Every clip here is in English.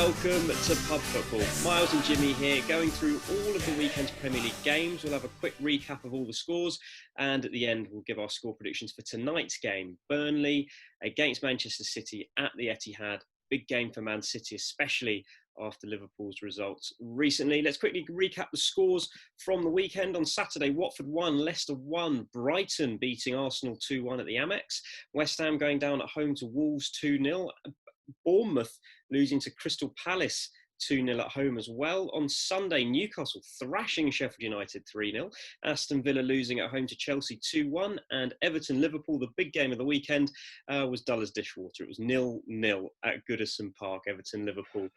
welcome to Pub Football. Miles and Jimmy here, going through all of the weekend's Premier League games. We'll have a quick recap of all the scores, and at the end we'll give our score predictions for tonight's game. Burnley against Manchester City at the Etihad. Big game for Man City, especially after Liverpool's results recently. Let's quickly recap the scores from the weekend. On Saturday, Watford 1, Leicester 1, Brighton beating Arsenal 2-1 at the Amex. West Ham going down at home to Wolves 2-0. Bournemouth losing to Crystal Palace 2-0 at home as well. On Sunday, Newcastle thrashing Sheffield United 3-0. Aston Villa losing at home to Chelsea 2-1. And Everton Liverpool, the big game of the weekend, was dull as dishwater. It was 0-0 at Goodison Park, Everton Liverpool.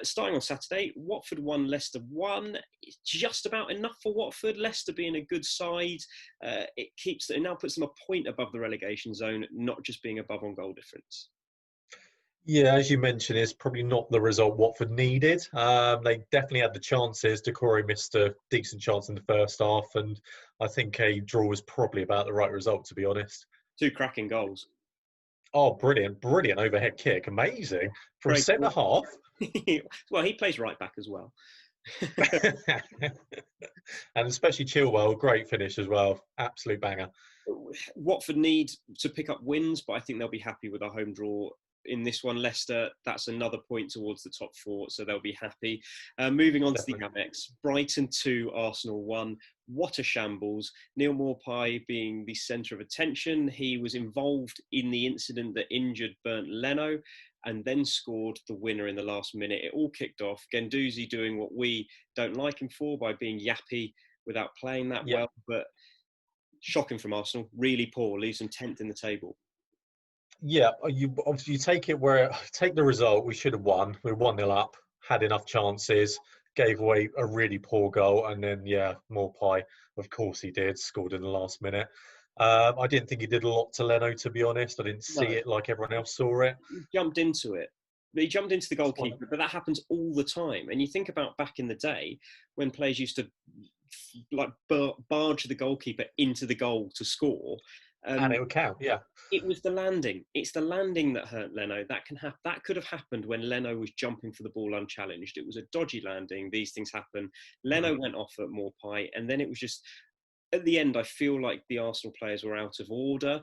Starting on Saturday, Watford 1, Leicester 1. It's just about enough for Watford. Leicester being a good side, it now puts them a point above the relegation zone, not just being above on goal difference. Yeah, as you mentioned, it's probably not the result Watford needed. They definitely had the chances. Decore missed a decent chance in the first half, and I think a draw was probably about the right result, to be honest. Two cracking goals. Oh, brilliant overhead kick. Amazing. From Great. centre half. Well, he plays right back as well. And especially Chilwell, great finish as well. Absolute banger. Watford need to pick up wins, but I think they'll be happy with a home draw in this one. Leicester, that's another point towards the top four, so they'll be happy. Moving on Definitely. To the Amex, Brighton 2, Arsenal 1. What a shambles. Neil Maupay being the centre of attention. He was involved in the incident that injured Bernd Leno and then scored the winner in the last minute. It all kicked off. Guendouzi doing what we don't like him for by being yappy without playing that well, but shocking from Arsenal. Really poor, leaves them 10th in the table. Yeah, you take the result. We should have won. We were 1-0 up, had enough chances, gave away a really poor goal, and then Maupay, of course he did, scored in the last minute. I didn't think he did a lot to Leno, to be honest. I didn't see it like everyone else saw it. He jumped into it. He jumped into the goalkeeper, but that happens all the time. And you think about back in the day when players used to barge the goalkeeper into the goal to score. And it would count, yeah. It was the landing. It's the landing that hurt Leno. That could have happened when Leno was jumping for the ball unchallenged. It was a dodgy landing. These things happen. Leno went off at Maupay, and then it was just, at the end, I feel like the Arsenal players were out of order,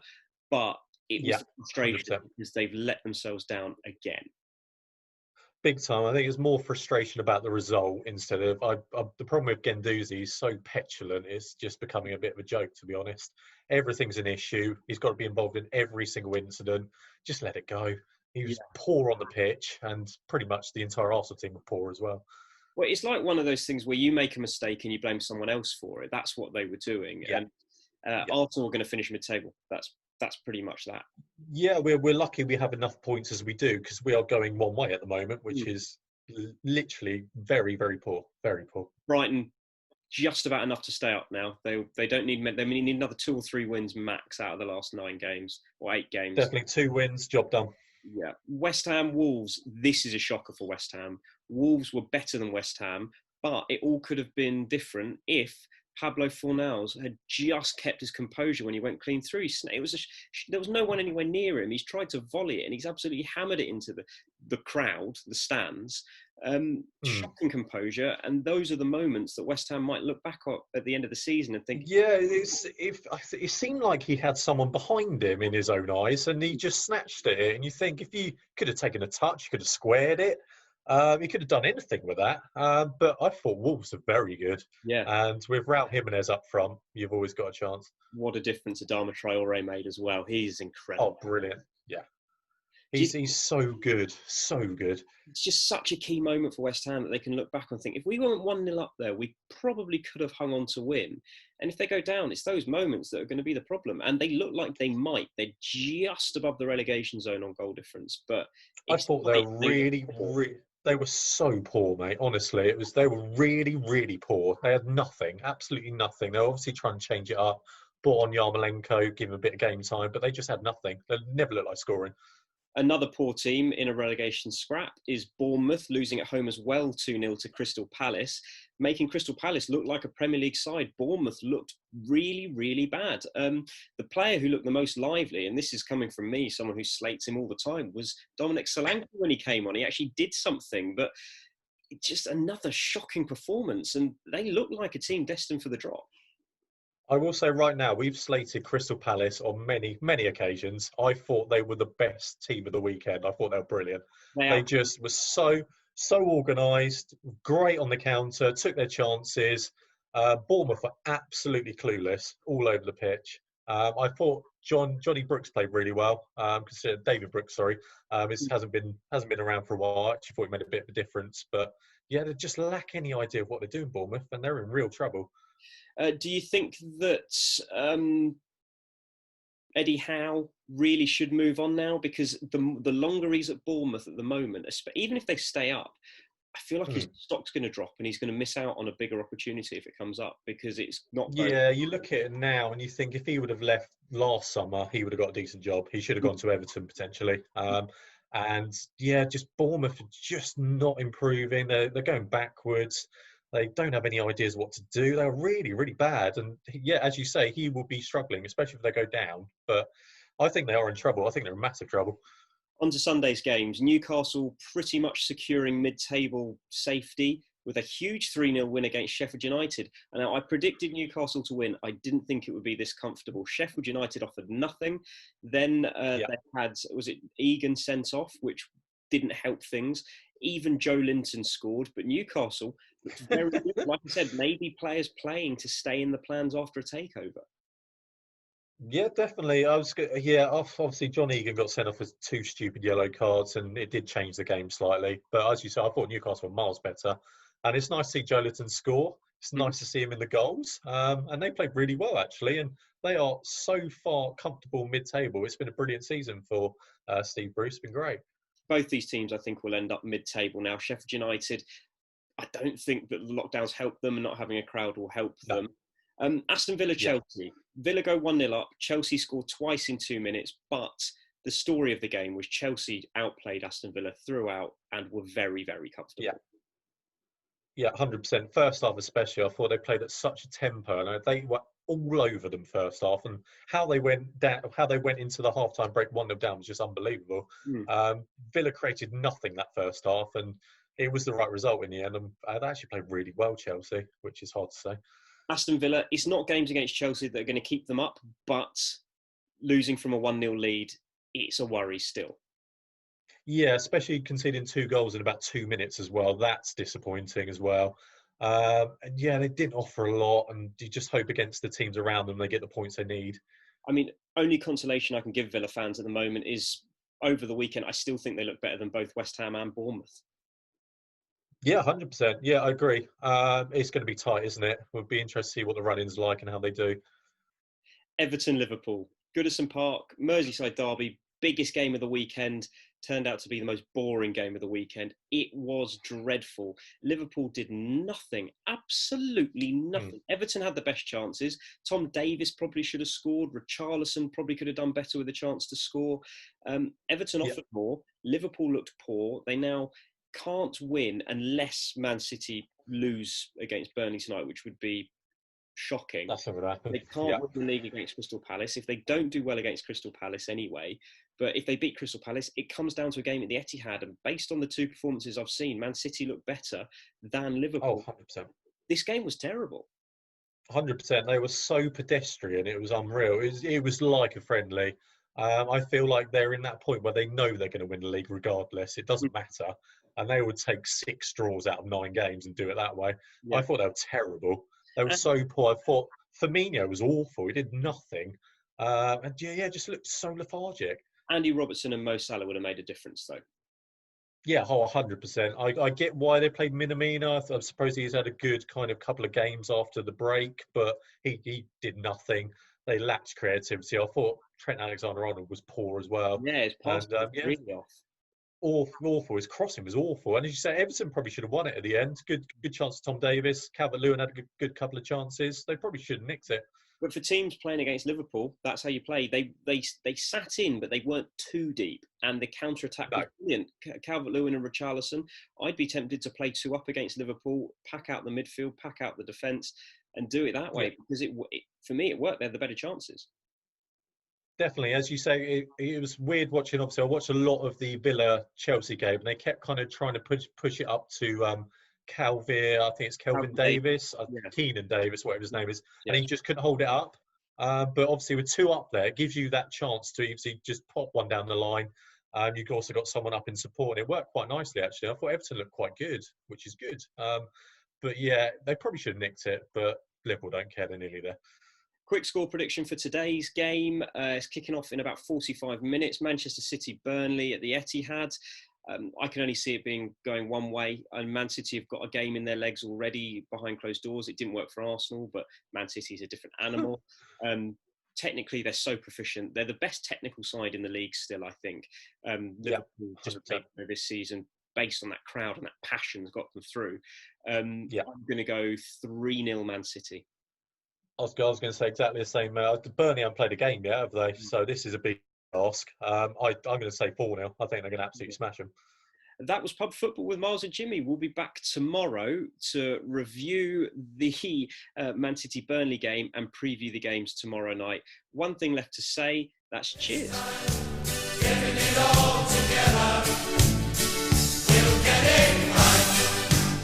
but it was frustration because they've let themselves down again. Big time. I think it's more frustration about the result instead of the problem with Guendouzi. He's so petulant. It's just becoming a bit of a joke, to be honest. Everything's an issue. He's got to be involved in every single incident. Just let it go. He was poor on the pitch, and pretty much the entire Arsenal team were poor as well. Well, it's like one of those things where you make a mistake and you blame someone else for it. That's what they were doing. Yeah. And Arsenal are going to finish mid-table. That's pretty much that. Yeah, we're lucky we have enough points as we do, because we are going one way at the moment, which is literally very, very poor. Very poor. Brighton, just about enough to stay up now. They don't need. They need another 2 or 3 wins max out of the last 9 games or 8 games. Definitely 2 wins, job done. Yeah. West Ham, Wolves. This is a shocker for West Ham. Wolves were better than West Ham, but it all could have been different if Pablo Fornals had just kept his composure when he went clean through. There was no one anywhere near him. He's tried to volley it, and he's absolutely hammered it into the crowd, the stands. Shocking composure, and those are the moments that West Ham might look back at the end of the season and think, it seemed like he had someone behind him in his own eyes, and he just snatched at it. And you think, if you could have taken a touch, you could have squared it. He could have done anything with that. But I thought Wolves are very good. Yeah. And with Raul Jimenez up front, you've always got a chance. What a difference Adama Traore made as well. He's incredible. Oh, brilliant. Yeah. He's so good. So good. It's just such a key moment for West Ham that they can look back and think, if we weren't 1-0 up there, we probably could have hung on to win. And if they go down, it's those moments that are going to be the problem. And they look like they might. They're just above the relegation zone on goal difference. But I thought they were so poor, mate. Honestly, they were really, really poor. They had nothing, absolutely nothing. They were obviously trying to change it up. Brought on Yarmolenko, give him a bit of game time, but they just had nothing. They never looked like scoring. Another poor team in a relegation scrap is Bournemouth, losing at home as well 2-0 to Crystal Palace, making Crystal Palace look like a Premier League side. Bournemouth looked really, really bad. The player who looked the most lively, and this is coming from me, someone who slates him all the time, was Dominic Solanke when he came on. He actually did something, but just another shocking performance, and they look like a team destined for the drop. I will say right now, we've slated Crystal Palace on many, many occasions. I thought they were the best team of the weekend. I thought they were brilliant. They just were so organised, great on the counter, took their chances. Bournemouth were absolutely clueless all over the pitch. I thought Johnny Brooks played really well. David Brooks, sorry, hasn't been around for a while. I actually thought he made a bit of a difference, but yeah, they just lack any idea of what they're doing, Bournemouth, and they're in real trouble. Do you think that Eddie Howe really should move on now? Because the longer he's at Bournemouth at the moment, even if they stay up, I feel like his stock's going to drop and he's going to miss out on a bigger opportunity if it comes up, because it's not very... Yeah, you look at it now and you think if he would have left last summer, he would have got a decent job. He should have gone to Everton potentially. And yeah, just Bournemouth are just not improving. They're going backwards. They don't have any ideas what to do. They're really, really bad. And yeah, as you say, he will be struggling, especially if they go down. But I think they are in trouble. I think they're in massive trouble. On to Sunday's games. Newcastle pretty much securing mid-table safety with a huge 3-0 win against Sheffield United. And now I predicted Newcastle to win. I didn't think it would be this comfortable. Sheffield United offered nothing. Then they had, was it Egan sent off, which didn't help things. Even Joe Linton scored, but Newcastle looked very good. Like I said, maybe players playing to stay in the plans after a takeover. Yeah, definitely. Obviously John Egan got sent off with 2 stupid yellow cards, and it did change the game slightly. But as you said, I thought Newcastle were miles better, and it's nice to see Joe Linton score. It's nice to see him in the goals, and they played really well actually, and they are so far comfortable mid-table. It's been a brilliant season for Steve Bruce. It's been great. Both these teams, I think, will end up mid-table now. Sheffield United, I don't think that the lockdowns help them, and not having a crowd will help them. Aston Villa, Chelsea. Villa go 1-0 up. Chelsea scored twice in 2 minutes, but the story of the game was Chelsea outplayed Aston Villa throughout and were very, very comfortable. Yeah, 100%. First half especially, I thought they played at such a tempo, and they were all over them first half. And how they went down, how they went into the half-time break 1-0 down was just unbelievable. Villa created nothing that first half, and it was the right result in the end. And they actually played really well, Chelsea, which is hard to say. Aston Villa, it's not games against Chelsea that are going to keep them up, but losing from a 1-0 lead, it's a worry still. Yeah, especially conceding 2 goals in about 2 minutes as well. That's disappointing as well. And yeah, they didn't offer a lot, and you just hope against the teams around them they get the points they need. I mean, only consolation I can give Villa fans at the moment is over the weekend, I still think they look better than both West Ham and Bournemouth. Yeah, 100%. Yeah, I agree. It's going to be tight, isn't it? We'll be interested to see what the run-in's like and how they do. Everton, Liverpool. Goodison Park, Merseyside derby, biggest game of the weekend. Turned out to be the most boring game of the weekend. It was dreadful. Liverpool did nothing, absolutely nothing. Everton had the best chances. Tom Davies probably should have scored. Richarlison probably could have done better with a chance to score. Everton offered more. Liverpool looked poor. They now can't win unless Man City lose against Burnley tonight, which would be shocking. That's not going to happen. They can't win the league against Crystal Palace. If they don't do well against Crystal Palace anyway, but if they beat Crystal Palace, it comes down to a game at the Etihad. And based on the 2 performances I've seen, Man City look better than Liverpool. Oh, 100%. This game was terrible. 100%. They were so pedestrian. It was unreal. It was like a friendly. I feel like they're in that point where they know they're going to win the league regardless. It doesn't matter. And they would take 6 draws out of 9 games and do it that way. I thought they were terrible. They were so poor. I thought Firmino was awful. He did nothing. And just looked so lethargic. Andy Robertson and Mo Salah would have made a difference, though. Yeah, 100%. I get why they played Minamino. I suppose he's had a good kind of couple of games after the break, but he did nothing. They lacked creativity. I thought Trent Alexander-Arnold was poor as well. Yeah, his pass was really off. Awful. His crossing was awful. And as you say, Everton probably should have won it at the end. Good chance to Tom Davies. Calvert-Lewin had a good couple of chances. They probably should have nicked it. But for teams playing against Liverpool, that's how you play. They sat in, but they weren't too deep, and the counter attack was No, brilliant. Calvert-Lewin and Richarlison. I'd be tempted to play two up against Liverpool, pack out the midfield, pack out the defence, and do it that yeah, way because for me it worked. They had the better chances. definitely. As you say, it was weird watching. Obviously, I watched a lot of the Villa Chelsea game, and they kept kind of trying to push it up to Calvin. I think it's Kelvin Calvin Davis, Davis, yeah, Keenan Davis, whatever his name is, and yeah. he just couldn't hold it up. But obviously, with two up there, it gives you that chance to obviously just pop one down the line. You've also got someone up in support, and it worked quite nicely actually. I thought Everton looked quite good, which is good. But yeah, they probably should have nicked it, but Liverpool don't care. They're nearly there. Quick score prediction for today's game. It's kicking off in about 45 minutes. Manchester City, Burnley at the Etihad. I can only see it going one way. And Man City have got a game in their legs already behind closed doors. It didn't work for Arsenal, but Man City is a different animal. Technically, they're so proficient. They're the best technical side in the league still, I think. Yeah, Liverpool just 100%. this season based on that crowd and that passion has got them through. I'm Yeah. going to go 3-0 Man City. I was going to say exactly the same. Burnley haven't played a game yet, have they? So this is a big ask. I'm going to say 4-0. I think they're going to absolutely smash them. That was Pub Football with Miles and Jimmy. We'll be back tomorrow to review the Man City Burnley game and preview the games tomorrow night. One thing left to say, that's cheers. Getting it all together.